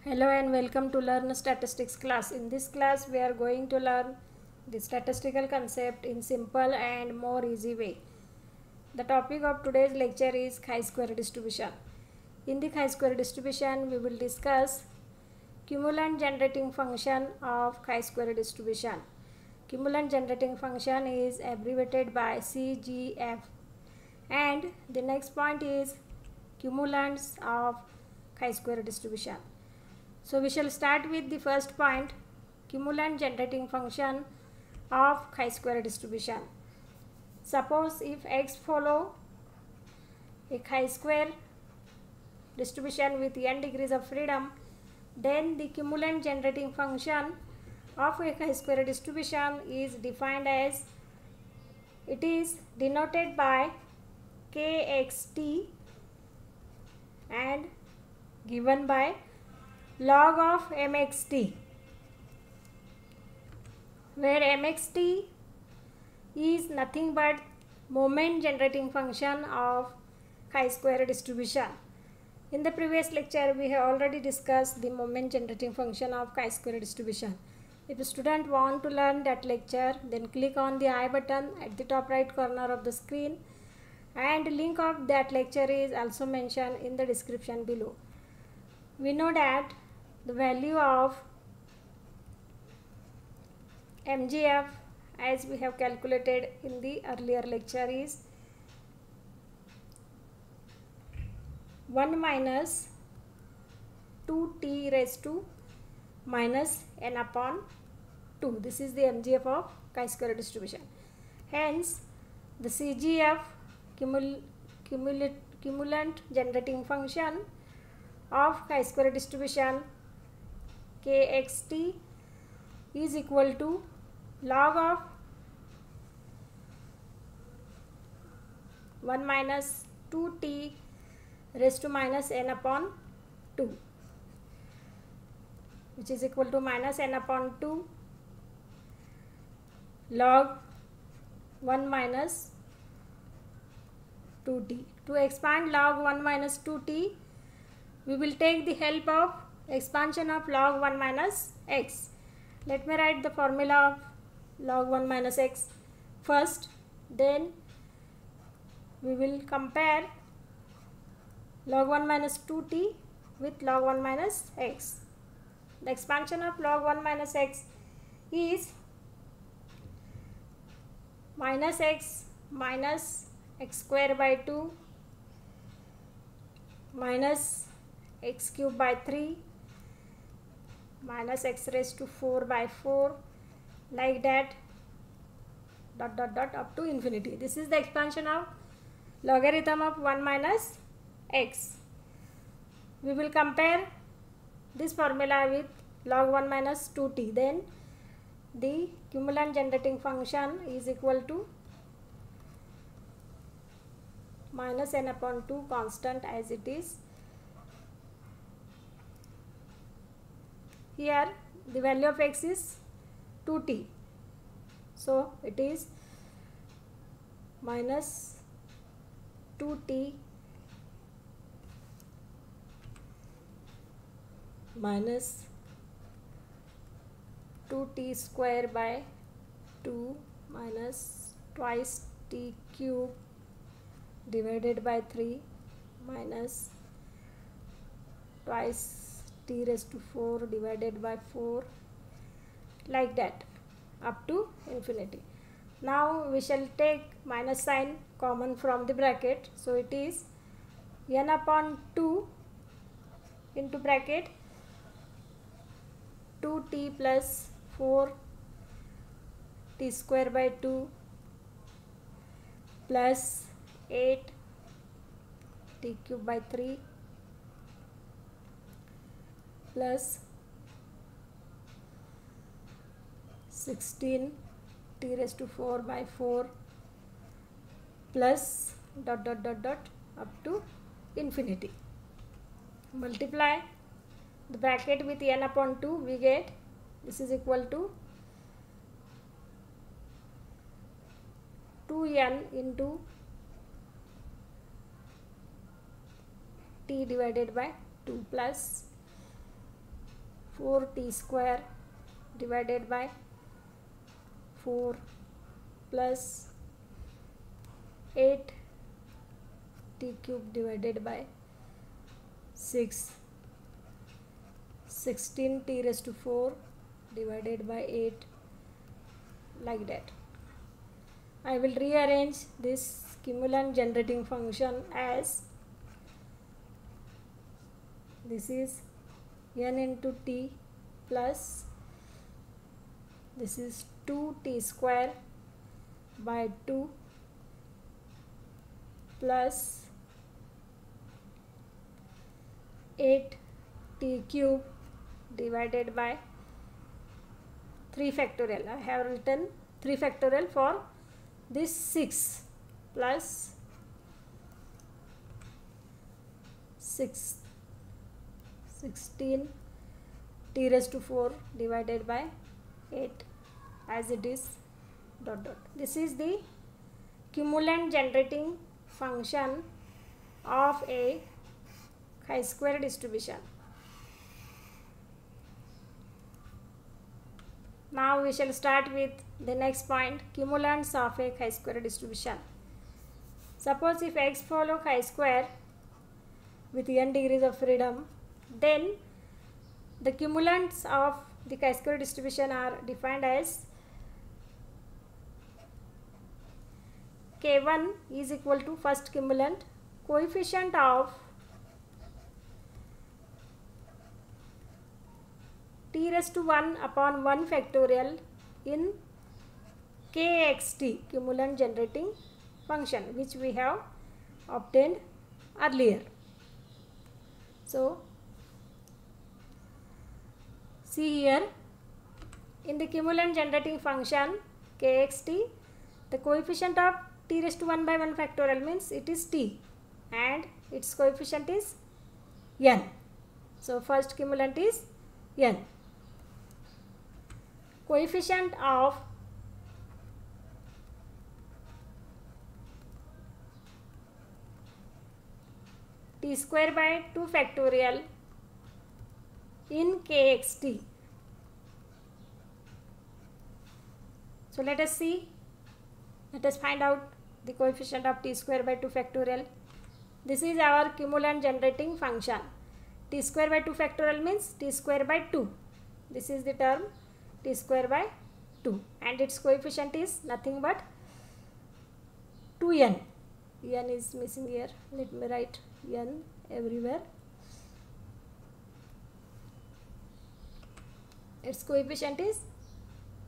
Hello and welcome to Learn Statistics class. In this class we are going to learn the statistical concept in simple and more easy way. The topic of today's lecture is chi-square distribution. In the chi-square distribution we will discuss cumulant generating function of chi-square distribution. Cumulant generating function is abbreviated by CGF, and the next point is cumulants of chi-square distribution. So we shall start with the first point, cumulant generating function of chi-square distribution. Suppose if x follow a chi-square distribution with n degrees of freedom, then the cumulant generating function of a chi-square distribution is defined as, it is denoted by kxt and given by log of mxt, where mxt is nothing but moment generating function of chi-square distribution. In the previous lecture we have already discussed the moment generating function of chi-square distribution. If a student want to learn that lecture, then click on the I button at the top right corner of the screen, and link of that lecture is also mentioned in the description below. We know that the value of MGF, as we have calculated in the earlier lecture, is 1 minus 2t raised to minus n upon 2. This is the MGF of chi-square distribution. Hence, the CGF, cumulant generating function of chi-square distribution, kxt, is equal to log of 1 minus 2t raised to minus n upon 2, which is equal to minus n upon 2 log 1 minus 2t. To expand log 1 minus 2t, we will take the help of expansion of log 1 minus x. Let me write the formula of log 1 minus x first, then we will compare log 1 minus 2t with log 1 minus x. The expansion of log 1 minus x is minus x square by 2 minus x cube by 3 minus x raised to 4 by 4, like that, dot dot dot up to infinity. This is the expansion of logarithm of 1 minus x. We will compare this formula with log 1 minus 2t. Then the cumulant generating function is equal to minus n upon 2 constant as it is. Here the value of x is 2t, so it is minus 2t minus 2t square by 2 minus twice t cube divided by 3 minus twice t raised to 4 divided by 4, like that up to infinity. Now we shall take minus sign common from the bracket, so it is n upon 2 into bracket 2t plus 4 t square by 2 plus 8 t cube by 3 plus 16 t raised to 4 by 4 plus dot dot dot dot up to infinity. Multiply the bracket with n upon 2, we get this is equal to 2n into t divided by 2 plus 4t square divided by 4 plus 8t cube divided by 6, 16t raised to 4 divided by 8, like that. I will rearrange this cumulant generating function as this is n into t plus this is 2t square by 2 plus 8t cube divided by 3 factorial. I have written 3 factorial for this 6 plus 16 t raised to 4 divided by 8 as it is dot dot. This is the cumulant generating function of a chi-square distribution. Now we shall start with the next point, cumulants of a chi-square distribution. Suppose if x follow chi-square with n degrees of freedom, then the cumulants of the chi-square distribution are defined as k1 is equal to first cumulant coefficient of t raised to 1 upon 1 factorial in kxt cumulant generating function, which we have obtained earlier. So see here, in the cumulant generating function kxt, the coefficient of t raised to 1 by 1 factorial means it is t and its coefficient is n. So first cumulant is n. Coefficient of t square by 2 factorial in kxt. So let us find out the coefficient of t square by 2 factorial. This is our cumulant generating function. T square by 2 factorial means t square by 2. This is the term t square by 2 and its coefficient is nothing but 2n. n is missing here. Let me write n everywhere. Its coefficient is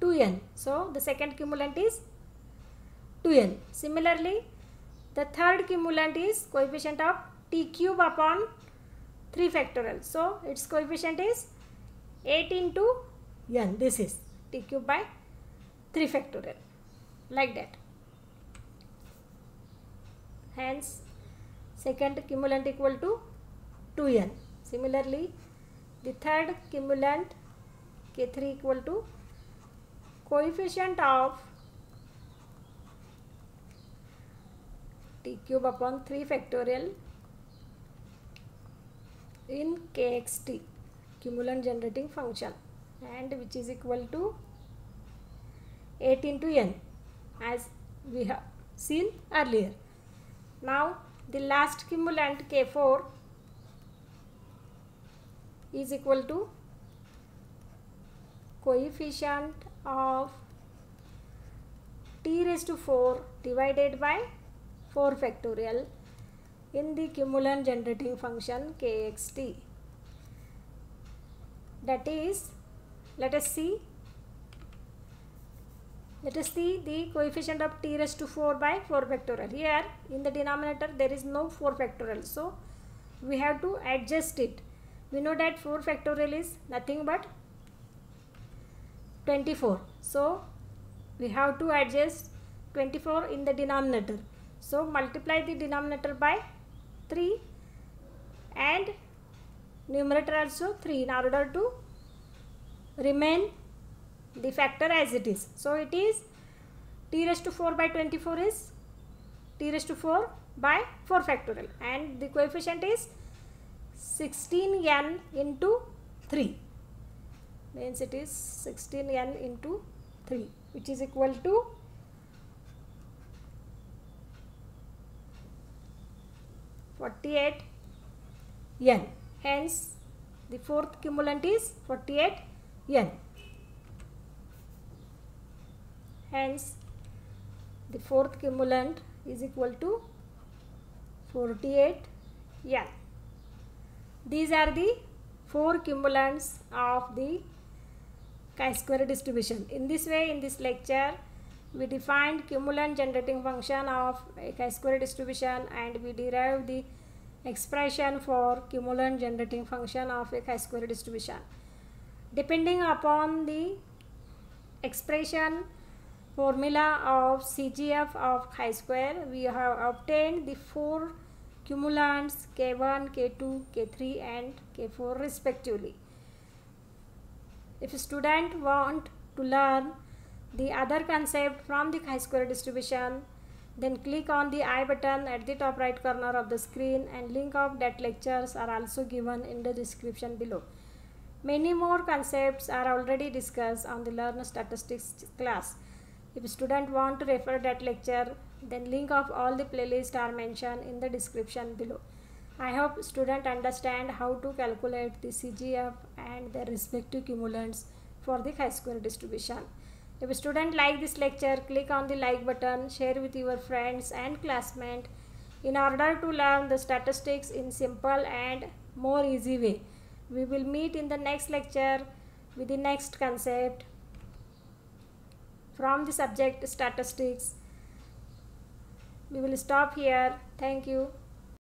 2n. So the second cumulant is 2n. Similarly, the third cumulant is coefficient of t cube upon 3 factorial. So its coefficient is 8 into n. This is t cube by 3 factorial, like that. Hence second cumulant equal to 2n. Similarly, the third cumulant k3 equal to coefficient of t cube upon 3 factorial in kxt cumulant generating function, and which is equal to 8 into n as we have seen earlier. Now the last cumulant k4 is equal to coefficient of t raised to 4 divided by 4 factorial in the cumulant generating function kxt. That is, let us see the coefficient of t raised to 4 by 4 factorial. Here in the denominator there is no 4 factorial, so we have to adjust it. We know that 4 factorial is nothing but 24. So we have to adjust 24 in the denominator. So multiply the denominator by 3 and numerator also 3 in order to remain the factor as it is. So it is t raised to 4 by 24 is t raised to 4 by 4 factorial, and the coefficient is 16n into 3. means it is 16n into 3, which is equal to 48n. Hence the fourth cumulant is 48n. Hence the fourth cumulant is equal to 48n. These are the four cumulants of the chi-square distribution. In this way, in this lecture, we defined cumulant generating function of a chi-square distribution, and we derived the expression for cumulant generating function of a chi-square distribution. Depending upon the expression formula of CGF of chi-square, we have obtained the four cumulants K1, K2, K3 and K4 respectively. If a student want to learn the other concept from the chi-square distribution, then click on the I button at the top right corner of the screen, and link of that lectures are also given in the description below. Many more concepts are already discussed on the Learn Statistics class. If a student want to refer that lecture, then link of all the playlists are mentioned in the description below. I hope students understand how to calculate the CGF and their respective cumulants for the chi-square distribution. If a student like this lecture, click on the like button, share with your friends and classmates in order to learn the statistics in simple and more easy way. We will meet in the next lecture with the next concept from the subject statistics. We will stop here. Thank you.